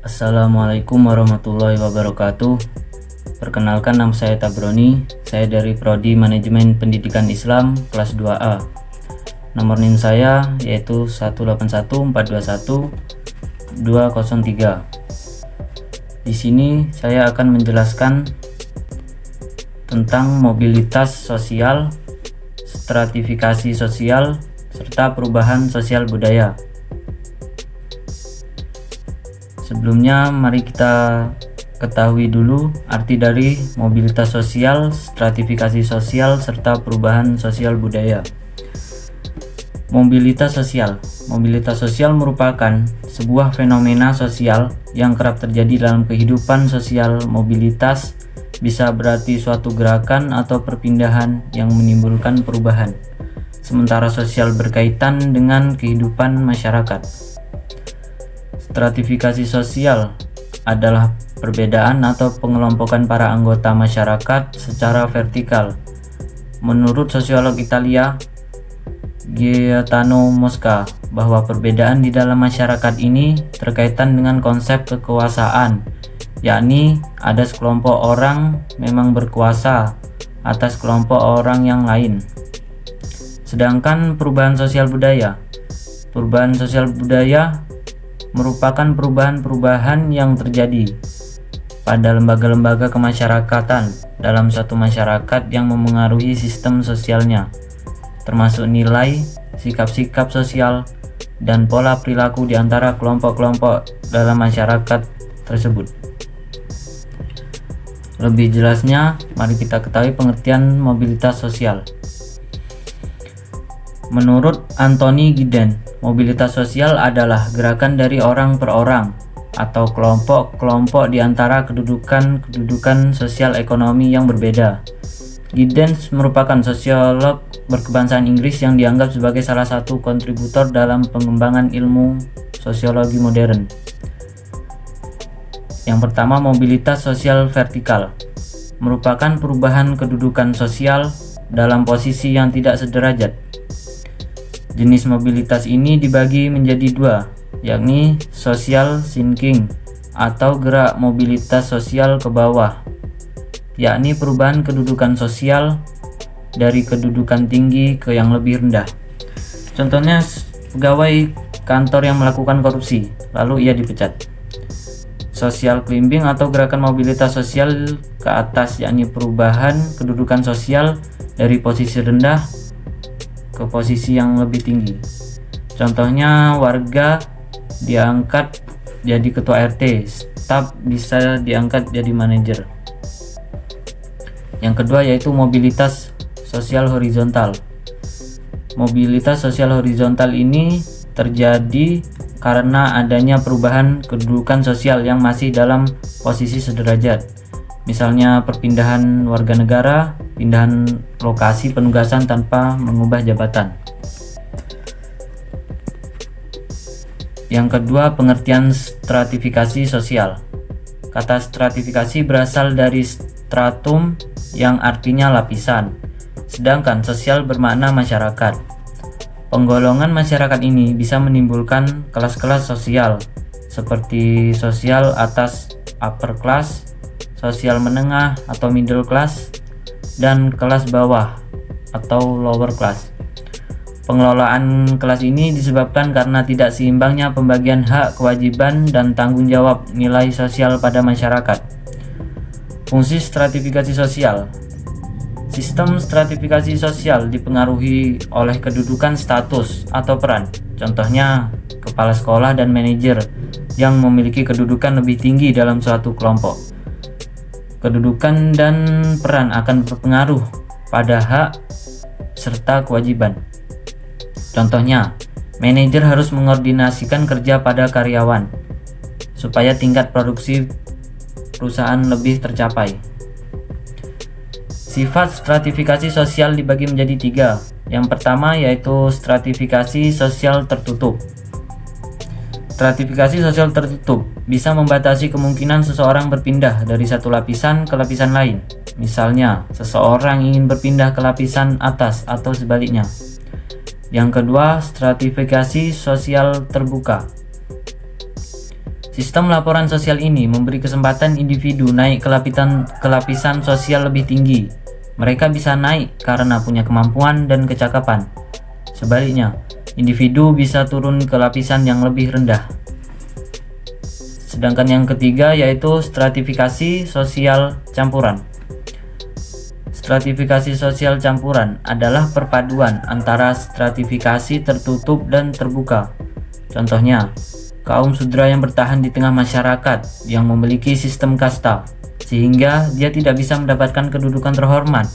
Assalamualaikum warahmatullahi wabarakatuh. Perkenalkan, nama saya Tabroni. Saya dari Prodi Manajemen Pendidikan Islam kelas 2A. Nomor NIM saya yaitu 181421203. Di sini saya akan menjelaskan tentang mobilitas sosial, stratifikasi sosial, serta perubahan sosial budaya. Sebelumnya, mari kita ketahui dulu arti dari mobilitas sosial, stratifikasi sosial, serta perubahan sosial budaya. Mobilitas sosial. Mobilitas sosial merupakan sebuah fenomena sosial yang kerap terjadi dalam kehidupan sosial. Mobilitas bisa berarti suatu gerakan atau perpindahan yang menimbulkan perubahan, sementara sosial berkaitan dengan kehidupan masyarakat. Stratifikasi sosial adalah perbedaan atau pengelompokan para anggota masyarakat secara vertikal. Menurut sosiolog Italia Gaetano Mosca, bahwa perbedaan di dalam masyarakat ini terkaitan dengan konsep kekuasaan, yakni ada sekelompok orang memang berkuasa atas kelompok orang yang lain. Sedangkan perubahan sosial budaya merupakan perubahan-perubahan yang terjadi pada lembaga-lembaga kemasyarakatan dalam suatu masyarakat yang memengaruhi sistem sosialnya, termasuk nilai, sikap-sikap sosial, dan pola perilaku di antara kelompok-kelompok dalam masyarakat tersebut. Lebih jelasnya, mari kita ketahui pengertian mobilitas sosial. Menurut Anthony Giddens, mobilitas sosial adalah gerakan dari orang per orang atau kelompok-kelompok di antara kedudukan sosial ekonomi yang berbeda. Giddens merupakan sosiolog berkebangsaan Inggris yang dianggap sebagai salah satu kontributor dalam pengembangan ilmu sosiologi modern. Yang pertama, mobilitas sosial vertikal merupakan perubahan kedudukan sosial dalam posisi yang tidak sederajat. Jenis mobilitas ini dibagi menjadi dua, yakni social sinking atau gerak mobilitas sosial ke bawah, yakni perubahan kedudukan sosial dari kedudukan tinggi ke yang lebih rendah. Contohnya, pegawai kantor yang melakukan korupsi, lalu ia dipecat. Social climbing atau gerakan mobilitas sosial ke atas, yakni perubahan kedudukan sosial dari posisi rendah ke posisi yang lebih tinggi. Contohnya, warga diangkat jadi ketua RT, staf bisa diangkat jadi manajer. Yang kedua yaitu mobilitas sosial horizontal. Mobilitas sosial horizontal ini terjadi karena adanya perubahan kedudukan sosial yang masih dalam posisi sederajat. Misalnya perpindahan warga negara, pindahan lokasi penugasan tanpa mengubah jabatan. Yang kedua, pengertian stratifikasi sosial. Kata stratifikasi berasal dari stratum yang artinya lapisan, sedangkan sosial bermakna masyarakat. Penggolongan masyarakat ini bisa menimbulkan kelas-kelas sosial seperti sosial atas upper class, sosial menengah atau middle class, dan kelas bawah atau lower class. Pengelolaan kelas ini disebabkan karena tidak seimbangnya pembagian hak, kewajiban, dan tanggung jawab nilai sosial pada masyarakat. Fungsi stratifikasi sosial. Sistem stratifikasi sosial dipengaruhi oleh kedudukan status atau peran. Contohnya, kepala sekolah dan manajer yang memiliki kedudukan lebih tinggi dalam suatu kelompok. Kedudukan dan peran akan berpengaruh pada hak serta kewajiban. Contohnya, manajer harus mengordinasikan kerja pada karyawan supaya tingkat produksi perusahaan lebih tercapai. Sifat stratifikasi sosial dibagi menjadi tiga. Yang pertama yaitu stratifikasi sosial tertutup. Stratifikasi sosial tertutup bisa membatasi kemungkinan seseorang berpindah dari satu lapisan ke lapisan lain. Misalnya, seseorang ingin berpindah ke lapisan atas atau sebaliknya. Yang kedua, stratifikasi sosial terbuka. Sistem laporan sosial ini memberi kesempatan individu naik ke lapisan sosial lebih tinggi. Mereka bisa naik karena punya kemampuan dan kecakapan. Sebaliknya, individu bisa turun ke lapisan yang lebih rendah. Sedangkan yang ketiga yaitu stratifikasi sosial campuran. Stratifikasi sosial campuran adalah perpaduan antara stratifikasi tertutup dan terbuka. Contohnya, kaum sudra yang bertahan di tengah masyarakat yang memiliki sistem kasta, sehingga dia tidak bisa mendapatkan kedudukan terhormat.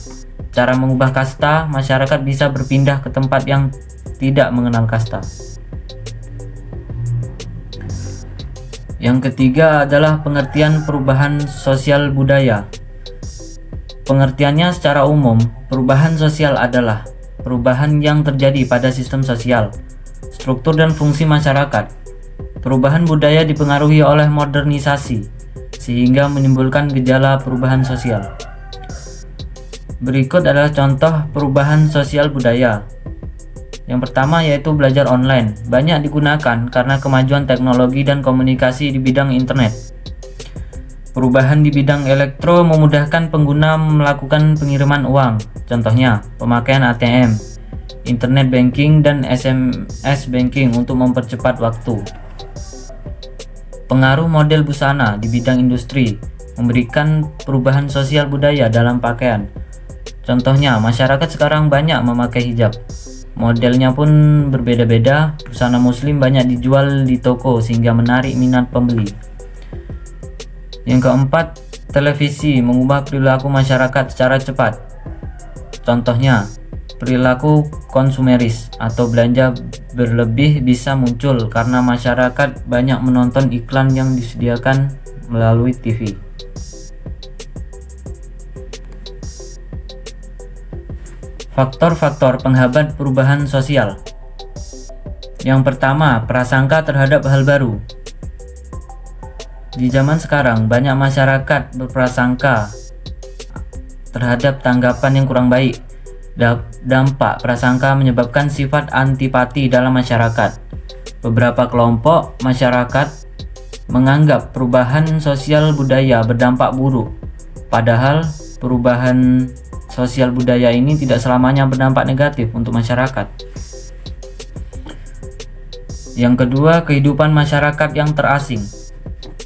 Cara mengubah kasta, masyarakat bisa berpindah ke tempat yang tidak mengenal kasta. Yang ketiga adalah pengertian perubahan sosial budaya. Pengertiannya secara umum, perubahan sosial adalah perubahan yang terjadi pada sistem sosial, struktur dan fungsi masyarakat. Perubahan budaya dipengaruhi oleh modernisasi, sehingga menimbulkan gejala perubahan sosial. Berikut adalah contoh perubahan sosial budaya. Yang pertama yaitu belajar online. Banyak digunakan karena kemajuan teknologi dan komunikasi di bidang internet. Perubahan di bidang elektro memudahkan pengguna melakukan pengiriman uang. Contohnya, pemakaian ATM, internet banking, dan SMS banking untuk mempercepat waktu. Pengaruh model busana di bidang industri memberikan perubahan sosial budaya dalam pakaian. Contohnya, masyarakat sekarang banyak memakai hijab. Modelnya pun berbeda-beda. Busana muslim banyak dijual di toko sehingga menarik minat pembeli. Yang keempat, televisi mengubah perilaku masyarakat secara cepat. Contohnya, perilaku konsumeris atau belanja berlebih bisa muncul karena masyarakat banyak menonton iklan yang disediakan melalui TV. Faktor-faktor penghambat perubahan sosial. Yang pertama, prasangka terhadap hal baru. Di zaman sekarang, banyak masyarakat berprasangka terhadap tanggapan yang kurang baik. Dampak prasangka menyebabkan sifat antipati dalam masyarakat. Beberapa kelompok masyarakat menganggap perubahan sosial budaya berdampak buruk, padahal perubahan sosial budaya ini tidak selamanya berdampak negatif untuk masyarakat. Yang kedua, kehidupan masyarakat yang terasing.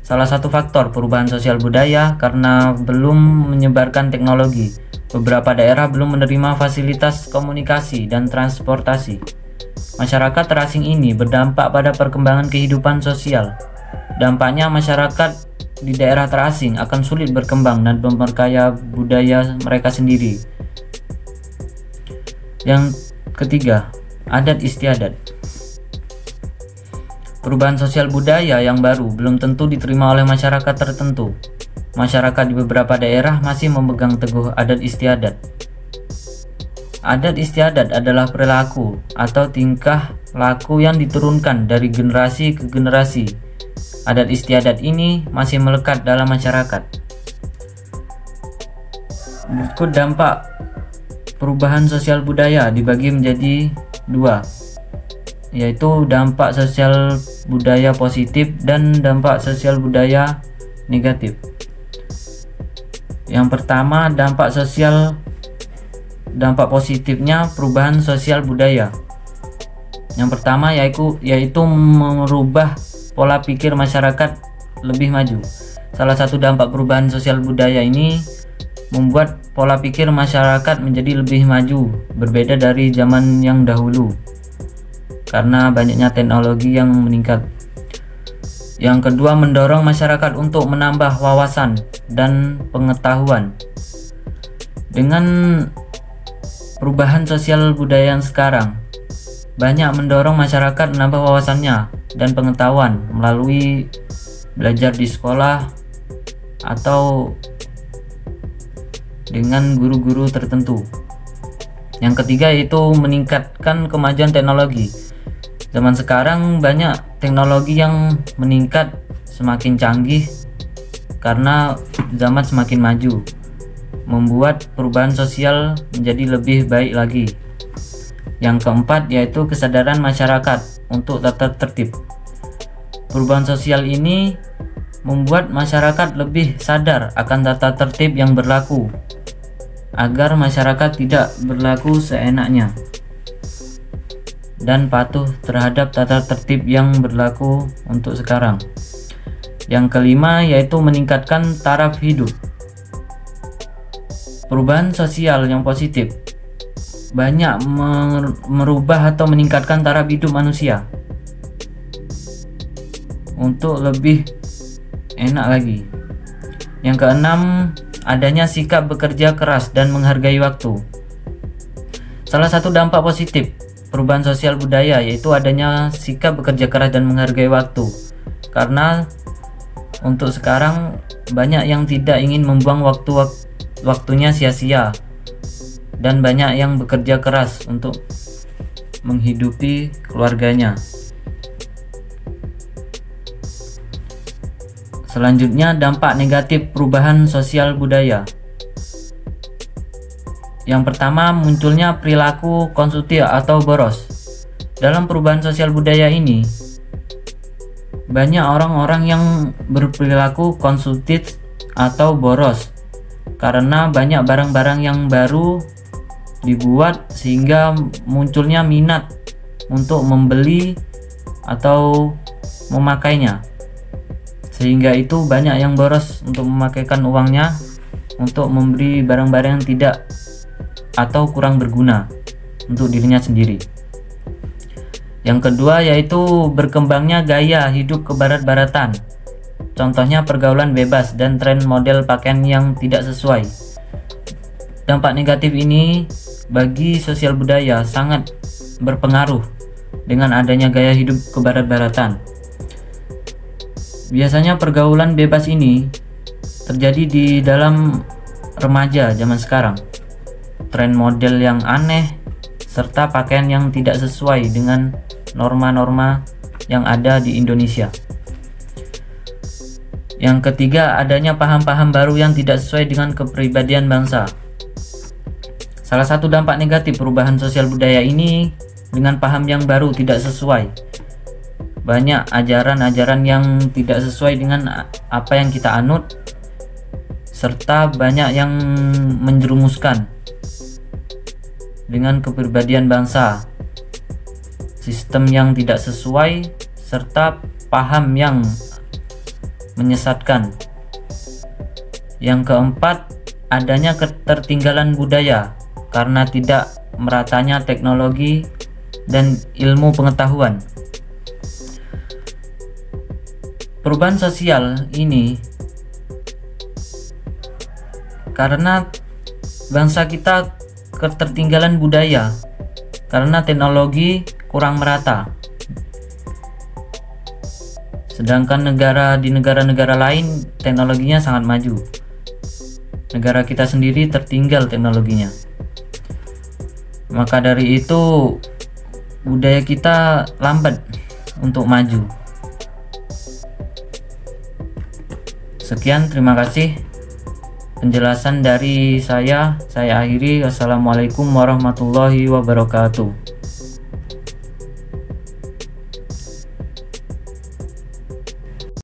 Salah satu faktor perubahan sosial budaya karena belum menyebarkan teknologi. Beberapa daerah belum menerima fasilitas komunikasi dan transportasi. Masyarakat terasing ini berdampak pada perkembangan kehidupan sosial. Dampaknya, masyarakat di daerah terasing akan sulit berkembang dan memperkaya budaya mereka sendiri. Yang ketiga, adat istiadat. Perubahan sosial budaya yang baru belum tentu diterima oleh masyarakat tertentu. Masyarakat di beberapa daerah masih memegang teguh adat istiadat. Adat istiadat adalah perilaku atau tingkah laku yang diturunkan dari generasi ke generasi. Adat istiadat ini masih melekat dalam masyarakat. Berikut dampak perubahan sosial budaya dibagi menjadi dua, yaitu dampak sosial budaya positif dan dampak sosial budaya negatif. Yang pertama, dampak positifnya perubahan sosial budaya. Yang pertama yaitu merubah pola pikir masyarakat lebih maju. Salah satu dampak perubahan sosial budaya ini membuat pola pikir masyarakat menjadi lebih maju, berbeda dari zaman yang dahulu karena banyaknya teknologi yang meningkat. Yang kedua, mendorong masyarakat untuk menambah wawasan dan pengetahuan. Dengan perubahan sosial budaya yang sekarang, banyak mendorong masyarakat menambah wawasannya dan pengetahuan melalui belajar di sekolah atau dengan guru-guru tertentu. Yang ketiga yaitu meningkatkan kemajuan teknologi. Zaman sekarang banyak teknologi yang meningkat, semakin canggih karena zaman semakin maju, membuat perubahan sosial menjadi lebih baik lagi. Yang keempat yaitu kesadaran masyarakat untuk tata tertib. Perubahan sosial ini membuat masyarakat lebih sadar akan tata tertib yang berlaku, agar masyarakat tidak berlaku seenaknya dan patuh terhadap tata tertib yang berlaku untuk sekarang. Yang kelima yaitu meningkatkan taraf hidup. Perubahan sosial yang positif banyak merubah atau meningkatkan taraf hidup manusia untuk lebih enak lagi. Yang keenam, adanya sikap bekerja keras dan menghargai waktu. Salah satu dampak positif perubahan sosial budaya yaitu adanya sikap bekerja keras dan menghargai waktu. Karena untuk sekarang banyak yang tidak ingin membuang waktunya sia-sia, dan banyak yang bekerja keras untuk menghidupi keluarganya. Selanjutnya, dampak negatif perubahan sosial budaya. Yang pertama, munculnya perilaku konsumtif atau boros. Dalam perubahan sosial budaya ini, banyak orang-orang yang berperilaku konsumtif atau boros karena banyak barang-barang yang baru dibuat sehingga munculnya minat untuk membeli atau memakainya. Sehingga itu banyak yang boros untuk memakaikan uangnya untuk membeli barang-barang yang tidak atau kurang berguna untuk dirinya sendiri. Yang kedua yaitu berkembangnya gaya hidup kebarat-baratan. Contohnya pergaulan bebas dan tren model pakaian yang tidak sesuai. Dampak negatif ini bagi sosial budaya sangat berpengaruh dengan adanya gaya hidup kebarat-baratan. Biasanya pergaulan bebas ini terjadi di dalam remaja zaman sekarang. Tren model yang aneh serta pakaian yang tidak sesuai dengan norma-norma yang ada di Indonesia. Yang ketiga, adanya paham-paham baru yang tidak sesuai dengan kepribadian bangsa. Salah satu dampak negatif perubahan sosial budaya ini dengan paham yang baru tidak sesuai. Banyak ajaran-ajaran yang tidak sesuai dengan apa yang kita anut, serta banyak yang menjerumuskan dengan kepribadian bangsa, sistem yang tidak sesuai, serta paham yang menyesatkan. Yang keempat, adanya ketertinggalan budaya karena tidak meratanya teknologi dan ilmu pengetahuan. Perubahan sosial ini karena bangsa kita ketertinggalan budaya karena teknologi kurang merata. Sedangkan di negara-negara lain teknologinya sangat maju. Negara kita sendiri tertinggal teknologinya. Maka dari itu budaya kita lambat untuk maju. Sekian, terima kasih penjelasan dari saya akhiri. Wassalamualaikum warahmatullahi wabarakatuh.